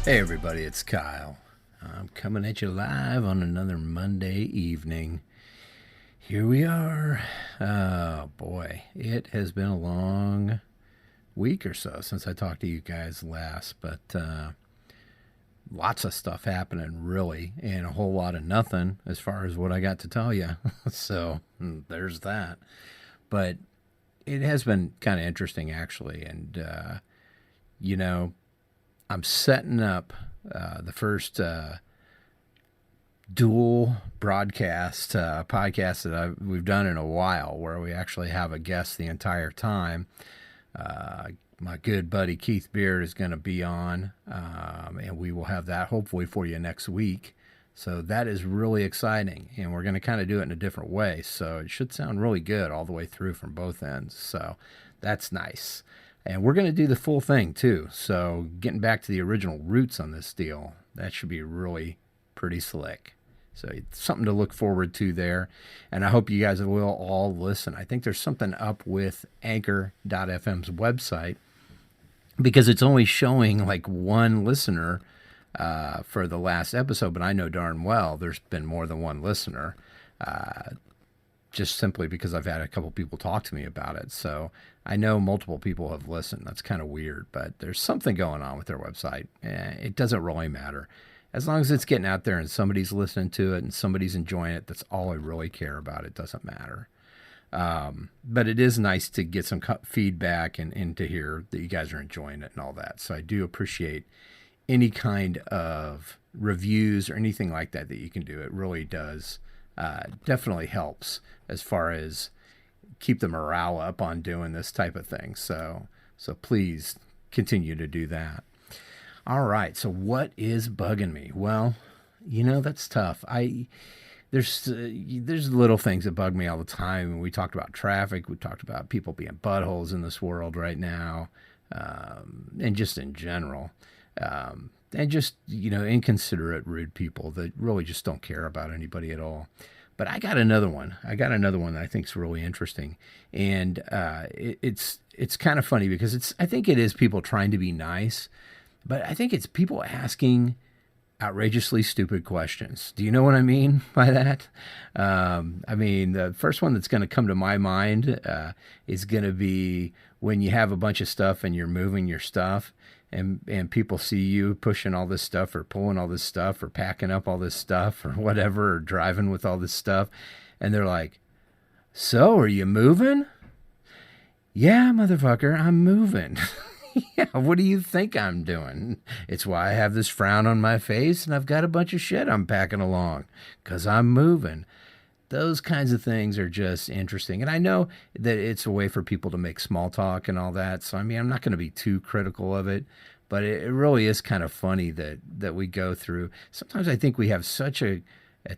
Hey everybody, it's Kyle. I'm coming at you live on another Monday evening. Here we are. Oh boy, it has been a long week or so since I talked to you guys last, but lots of stuff happening really, and a whole lot of nothing as far as what I got to tell you. So there's that. But it has been kind of interesting actually, and you know, I'm setting up the first dual broadcast podcast that we've done in a while, where we actually have a guest the entire time. My good buddy Keith Beard is going to be on, and we will have that hopefully for you next week. So that is really exciting, and we're going to kind of do it in a different way. So it should sound really good all the way through from both ends. So that's nice. And we're going to do the full thing too. So getting back to the original roots on this deal, that should be really pretty slick. So it's something to look forward to there. And I hope you guys will all listen. I think there's something up with Anchor.fm's website, because it's only showing like one listener for the last episode. But I know darn well there's been more than one listener. Just simply because I've had a couple people talk to me about it. So I know multiple people have listened. That's kind of weird, but there's something going on with their website. It doesn't really matter. As long as it's getting out there and somebody's listening to it and somebody's enjoying it, that's all I really care about. It doesn't matter. But it is nice to get some feedback and to hear that you guys are enjoying it and all that. So I do appreciate any kind of reviews or anything like that that you can do. It really does. Definitely helps as far as keep the morale up on doing this type of thing. So please continue to do that. All right. So what is bugging me? Well, that's tough. There's little things that bug me all the time. We talked about traffic. We talked about people being buttholes in this world right now, and just in general. And just, inconsiderate, rude people that really just don't care about anybody at all. But I got another one. That I think is really interesting. And it's kind of funny because I think it is people trying to be nice, but I think it's people asking outrageously stupid questions. Do you know what I mean by that? The first one that's going to come to my mind is going to be when you have a bunch of stuff and you're moving your stuff, and people see you pushing all this stuff or pulling all this stuff or packing up all this stuff or whatever, or driving with all this stuff. And they're like, so are you moving? Yeah, motherfucker, I'm moving. Yeah, what do you think I'm doing? It's why I have this frown on my face and I've got a bunch of shit I'm packing along, because I'm moving. Those kinds of things are just interesting. And I know that it's a way for people to make small talk and all that. So, I'm not going to be too critical of it, but it really is kind of funny that we go through. Sometimes I think we have such a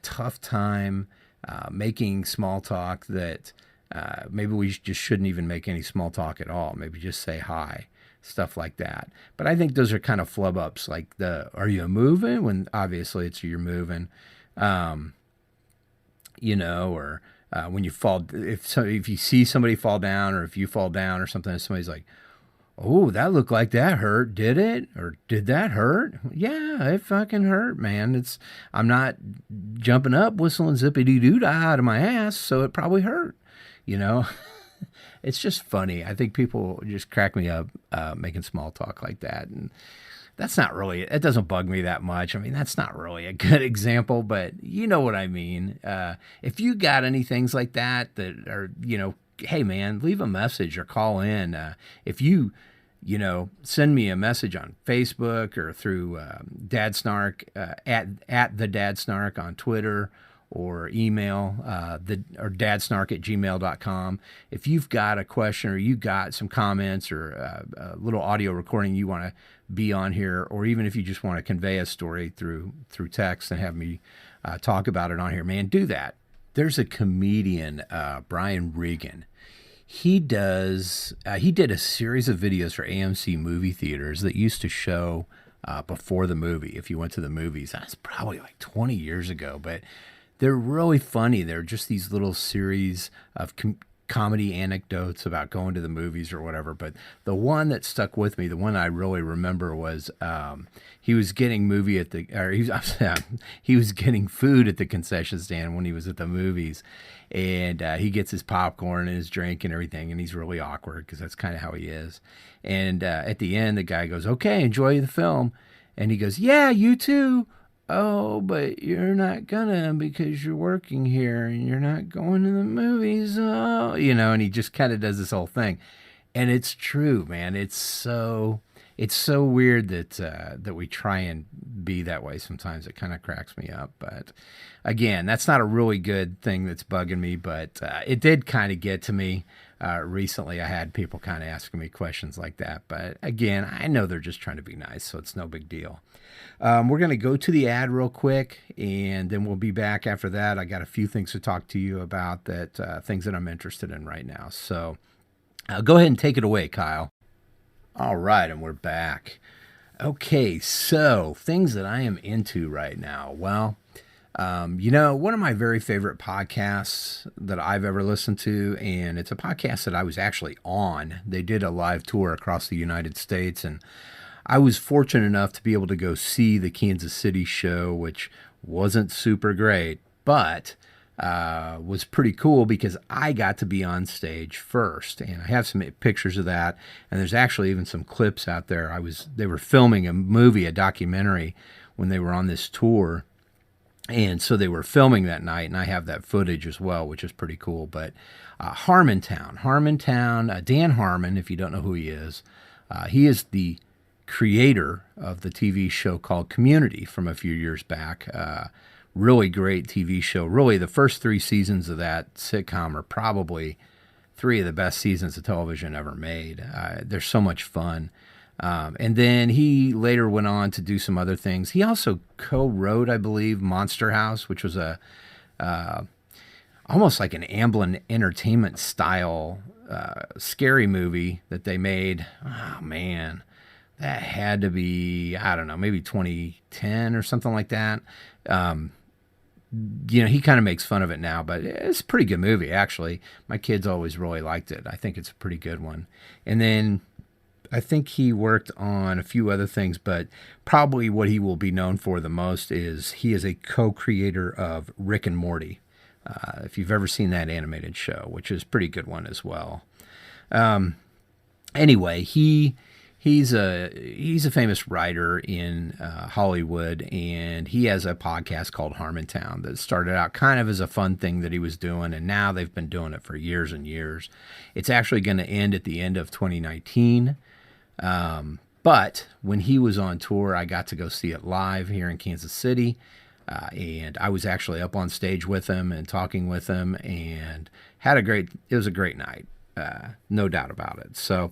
tough time making small talk that maybe we just shouldn't even make any small talk at all. Maybe just say hi, stuff like that. But I think those are kind of flub ups, like are you moving? When obviously it's you're moving. Or when you fall, if you see somebody fall down, or if you fall down or something, and somebody's like, oh, that looked like that hurt. Did it? Or did that hurt? Yeah, it fucking hurt, man. I'm not jumping up, whistling zippity-doo-dah out of my ass, so it probably hurt, It's just funny. I think people just crack me up making small talk like that. And that's not really, it doesn't bug me that much. That's not really a good example, but you know what I mean. If you got any things like that are, hey man, leave a message or call in. If you send me a message on Facebook or through Dad Snark, at the Dad Snark on Twitter, or email or dadsnark@gmail.com. If you've got a question or you got some comments or a little audio recording you want to be on here, or even if you just want to convey a story through text and have me talk about it on here, man, do that. There's a comedian, Brian Regan. He did a series of videos for AMC movie theaters that used to show before the movie. If you went to the movies, that's probably like 20 years ago, but they're really funny. They're just these little series of comedy anecdotes about going to the movies or whatever. But the one that stuck with me, the one I really remember was he was getting he was getting food at the concession stand when he was at the movies, and he gets his popcorn and his drink and everything, and he's really awkward because that's kind of how he is. And at the end, the guy goes, "Okay, enjoy the film," and he goes, "Yeah, you too." "Oh, but you're not gonna because you're working here and you're not going to the movies." Oh, and he just kind of does this whole thing. And it's true, man. It's so weird that we try and be that way sometimes. It kind of cracks me up. But again, that's not a really good thing that's bugging me, but it did kind of get to me. Recently, I had people kind of asking me questions like that. But again, I know they're just trying to be nice, so it's no big deal. We're going to go to the ad real quick, and then we'll be back after that. I got a few things to talk to you about, things that I'm interested in right now. So go ahead and take it away, Kyle. All right, and we're back. Okay, so things that I am into right now. Well, one of my very favorite podcasts that I've ever listened to, and it's a podcast that I was actually on. They did a live tour across the United States, and I was fortunate enough to be able to go see the Kansas City show, which wasn't super great, but was pretty cool because I got to be on stage first, and I have some pictures of that, and there's actually even some clips out there. They were filming a documentary when they were on this tour, and so they were filming that night, and I have that footage as well, which is pretty cool. But Harmontown, Dan Harmon, if you don't know who he is the creator of the TV show called Community from a few years back. Really great TV show. Really, the first 3 seasons of that sitcom are probably 3 of the best seasons of television ever made. They're so much fun. And then he later went on to do some other things. He also co-wrote, I believe, Monster House, which was almost like an Amblin Entertainment style scary movie that they made. Oh, man. That had to be, I don't know, maybe 2010 or something like that. He kind of makes fun of it now, but it's a pretty good movie, actually. My kids always really liked it. I think it's a pretty good one. And then I think he worked on a few other things, but probably what he will be known for the most is he is a co-creator of Rick and Morty. If you've ever seen that animated show, which is a pretty good one as well. Anyway, He's a famous writer in Hollywood, and he has a podcast called Harmontown that started out kind of as a fun thing that he was doing, and now they've been doing it for years and years. It's actually going to end at the end of 2019, but when he was on tour, I got to go see it live here in Kansas City, and I was actually up on stage with him and talking with him, and it was a great night, no doubt about it. So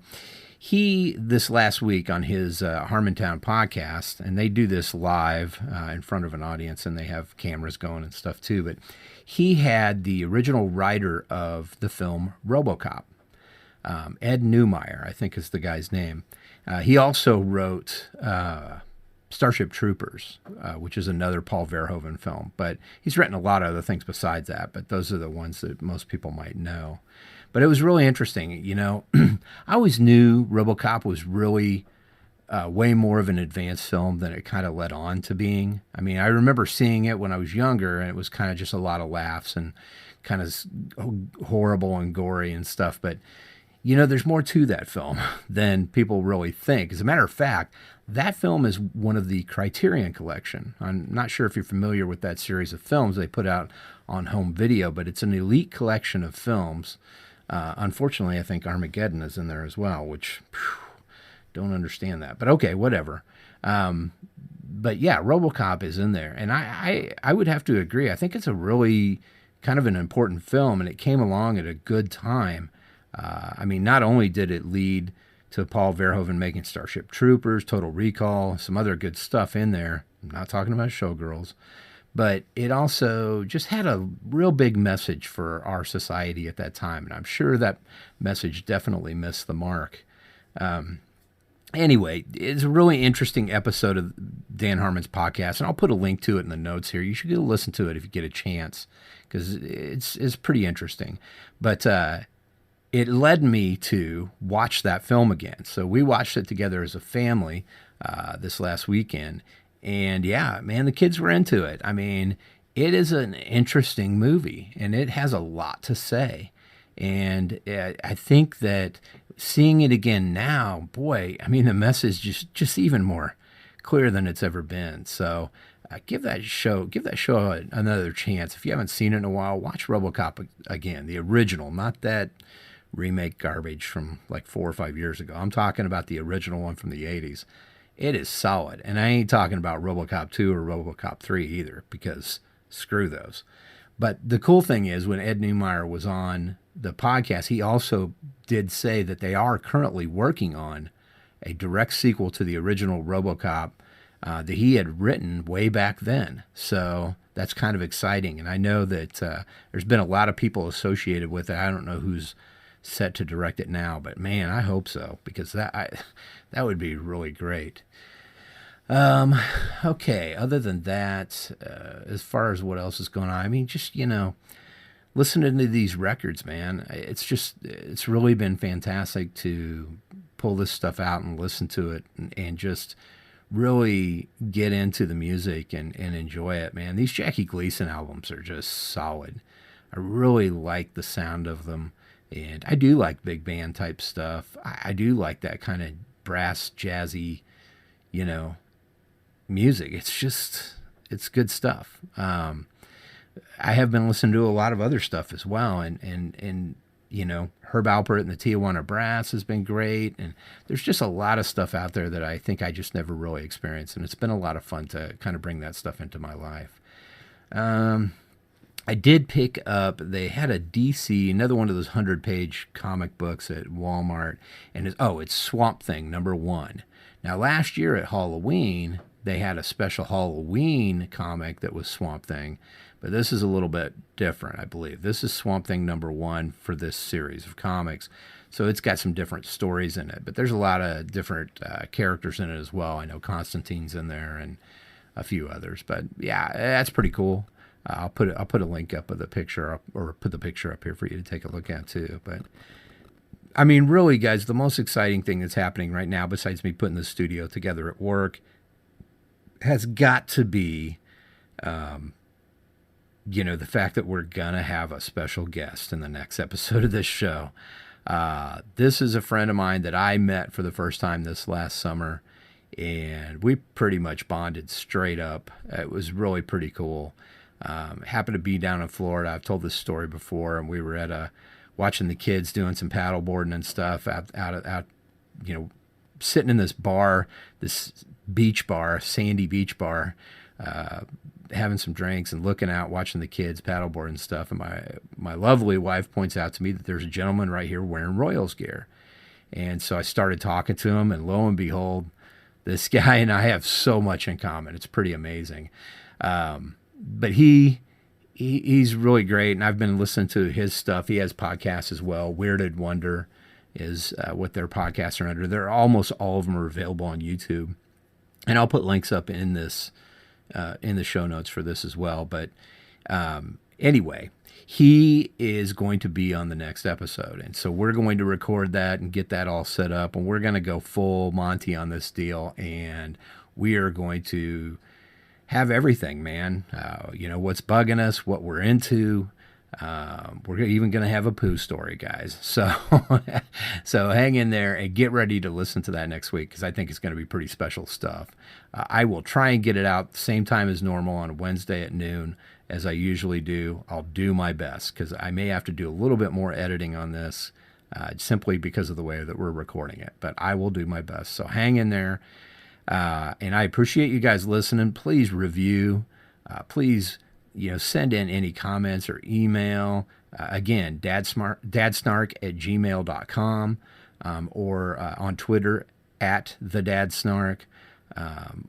this last week on his Harmontown podcast, and they do this live in front of an audience, and they have cameras going and stuff too, but he had the original writer of the film RoboCop, Ed Neumeyer, I think is the guy's name. He also wrote Starship Troopers, which is another Paul Verhoeven film, but he's written a lot of other things besides that, but those are the ones that most people might know. But it was really interesting. I always knew RoboCop was really way more of an advanced film than it kind of led on to being. I mean, I remember seeing it when I was younger, and it was kind of just a lot of laughs and kind of horrible and gory and stuff. But, there's more to that film than people really think. As a matter of fact, that film is one of the Criterion Collection. I'm not sure if you're familiar with that series of films they put out on home video, but it's an elite collection of films. Unfortunately, I think Armageddon is in there as well, which don't understand that. But okay, whatever. But yeah, RoboCop is in there. And I would have to agree. I think it's a really kind of an important film, and it came along at a good time. I mean, not only did it lead to Paul Verhoeven making Starship Troopers, Total Recall, some other good stuff in there. I'm not talking about Showgirls. But it also just had a real big message for our society at that time. And I'm sure that message definitely missed the mark. Anyway, it's a really interesting episode of Dan Harmon's podcast. And I'll put a link to it in the notes here. You should go listen to it if you get a chance, because it's pretty interesting. But it led me to watch that film again. So we watched it together as a family this last weekend. And yeah, man, the kids were into it. I mean, it is an interesting movie and it has a lot to say. And I think that seeing it again now, boy, I mean, the message just even more clear than it's ever been. So give that show another chance. If you haven't seen it in a while, watch RoboCop again, the original, not that remake garbage from like 4 or 5 years ago. I'm talking about the original one from the 80s. It is solid. And I ain't talking about RoboCop 2 or RoboCop 3 either, because screw those. But the cool thing is, when Ed Neumeyer was on the podcast, he also did say that they are currently working on a direct sequel to the original RoboCop that he had written way back then. So that's kind of exciting. And I know that there's been a lot of people associated with it. I don't know who's set to direct it now, but man, I hope so, because that would be really great. Okay, other than that, as far as what else is going on, I mean, just, listening to these records, man, it's really been fantastic to pull this stuff out and listen to it and just really get into the music and enjoy it, man. These Jackie Gleason albums are just solid. I really like the sound of them. And I do like big band type stuff. I do like that kind of brass, jazzy, music. It's good stuff. I have been listening to a lot of other stuff as well. And Herb Alpert and the Tijuana Brass has been great. And there's just a lot of stuff out there that I think I just never really experienced. And it's been a lot of fun to kind of bring that stuff into my life. I did pick up, they had a DC, another one of those 100-page comic books at Walmart, and it's Swamp Thing #1. Now, last year at Halloween, they had a special Halloween comic that was Swamp Thing, but this is a little bit different, I believe. This is Swamp Thing #1 for this series of comics, so it's got some different stories in it, but there's a lot of different characters in it as well. I know Constantine's in there and a few others, but yeah, that's pretty cool. I'll put a link up of the picture up, or put the picture up here for you to take a look at too. But I mean, really, guys, the most exciting thing that's happening right now, besides me putting the studio together at work, has got to be, the fact that we're gonna have a special guest in the next episode of this show. This is a friend of mine that I met for the first time this last summer, and we pretty much bonded straight up. It was really pretty cool. Happened to be down in Florida. I've told this story before, and we were at watching the kids doing some paddle boarding and stuff out, sitting in this bar, this beach bar, sandy beach bar, having some drinks and looking out, watching the kids paddleboard and stuff. And my lovely wife points out to me that there's a gentleman right here wearing Royals gear. And so I started talking to him, and lo and behold, this guy and I have so much in common. It's pretty amazing. But he's really great, and I've been listening to his stuff. He has podcasts as well. Weirded Wonder is what their podcasts are under. They're almost all of them are available on YouTube, and I'll put links up in this in the show notes for this as well. But anyway, he is going to be on the next episode, and so we're going to record that and get that all set up, and we're going to go full Monty on this deal, and we are going to have everything, man. What's bugging us, what we're into. We're even going to have a poo story, guys. So, so hang in there and get ready to listen to that next week, because I think it's going to be pretty special stuff. I will try and get it out the same time as normal on Wednesday at noon, as I usually do. I'll do my best, because I may have to do a little bit more editing on this, simply because of the way that we're recording it. But I will do my best. So hang in there. And I appreciate you guys listening. Please review. Please, send in any comments or email. Again, dadsnark@gmail.com, or on Twitter @thedadsnark.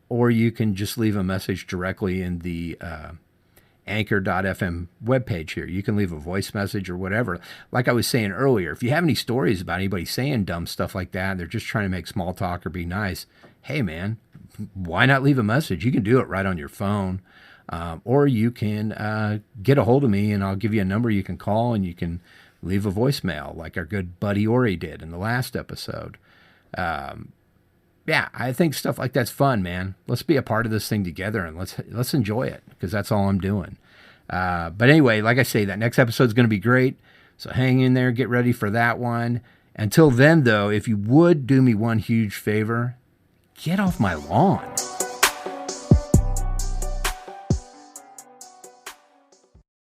Or you can just leave a message directly in the anchor.fm webpage here. You can leave a voice message or whatever. Like I was saying earlier, if you have any stories about anybody saying dumb stuff like that, and they're just trying to make small talk or be nice, hey man, why not leave a message? You can do it right on your phone, or you can get a hold of me, and I'll give you a number you can call, and you can leave a voicemail like our good buddy Ori did in the last episode. Yeah, I think stuff like that's fun, man. Let's be a part of this thing together and let's enjoy it, because that's all I'm doing. But anyway, like I say, that next episode is going to be great. So hang in there, get ready for that one. Until then, though, if you would do me one huge favor, get off my lawn.